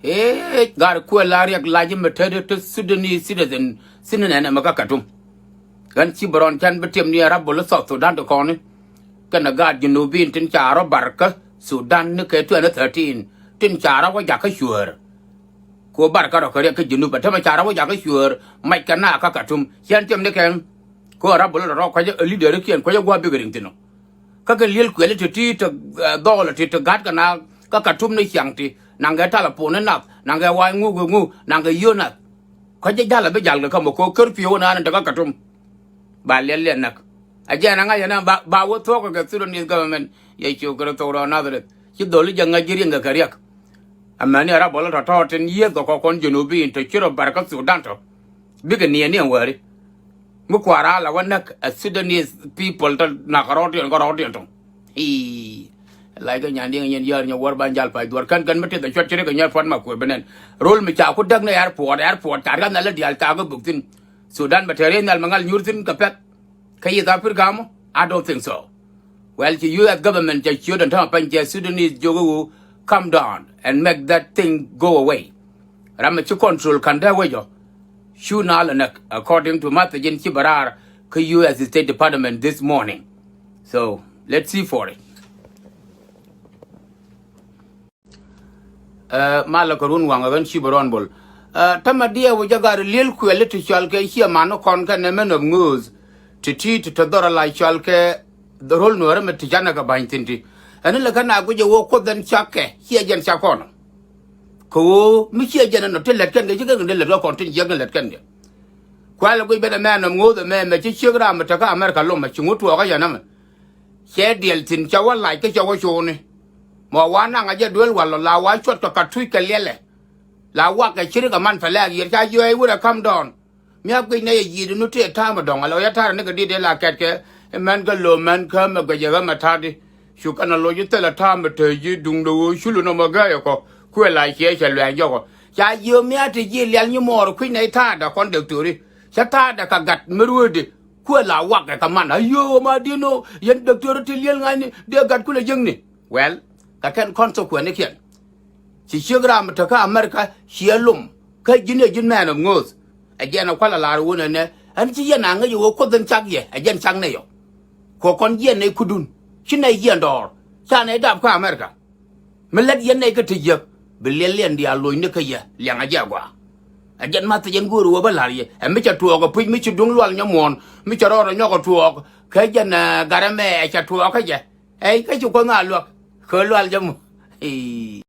gar ku lariak lajim meted to Sudanese citizen sinin and makakatum. Gan Chibaron can betim near Rabble South Sudan to corner. Can a guard you know be in Tinchara Barca, Sudan Nika 213, Tinchara wa Jaka sure. Ko Barca or Korea Junu, but Tamachara wa Jaka sure, Mike Kana Kakatum, Yantim Nikan, Ko Rabble Rock, a leader and Koya Biggerington. Kaka lil quality tea to dollar to Gatkana, Kakatum Nishanti. Nanga talapon enough, Nanga wine ngu, Nanga yunat. Quite jala bejal the come co curfiona and the cacatum. By Lilianak. Again, I bawa talk of the Sudanese government, yet you could throw another. You dolly young Nigerian the Kariak. A many Arab taught in years the Kokon Junubi into Chiro Barca Sudanto. Big and near worry. Mukwara, la wanak, a Sudanese people to Nakaroti and Gorodianto. He. Like a Yanding in your war banjal by Dwarkan Gunmit, the church in your form of Quebenin. Roll me Chaku Dagna Airport, Taranala di Altago Buktin, Sudan, Batarian, Almangal, Nurtin, Capet, Kayat Africamo? I don't think so. Well, to you as government, just shouldn't help and just Sudanese Jogu come down and make that thing go away. Ramachu control Kandawayo. Shunalanak, according to Mathajan Chibarar, KU as the State Department this morning. So, let's see for it. Malakarun Wangan Shibaron Bull. Tamadia was a real quality shalke here, mano conca nemen of moose to tea to Tadora like shalke, the whole Norma to Janaka Bintinti. And in the Kana would you walk than Chake, here Jan Chacono. Ko, Michia Jan and Hotel at Kenda, you can let content Jagan at Kenda. Quite we better man of more the man, but you sugar Mataka America Loma, Chimutu Ayanam. Share deals in Chawa like a Chawashone. Mowana I just dwell while la watch what to Katwika Lele. La walk a chirica man for lag, yet I would have come down. Me up with ye do not take time dong, a lawyer nigga did la catke, a man go low man come a gajama tardy. You can allow you tell a time to you dung the shulu no magayoko, queer like ye shall land yoko. Ya you me at a ye lian more queen a tad a conductory. Shatada got merudi. Quella walk like a man. Ayo, Madino, yet Doctor Tillian, dear got cool young. Well, I can't consequence again. She sugar Amataka America, she alum. Kajin man of nose. Again, a quala woman, and she yananga you walk them chag ye, again sang nail. Kokon yen a kudun. She nay yen door. San a dab America. Melet yen naked to you. Billion the aloinica ye, Lianga Jagua. Again, Master Yanguru over Larry, and Mitcha to a put Mitch Dungal Yamon, Mitcha or Yoga to walk, Kajan Garame, I shall to walk. Eh, you go now look. Colonel Jam.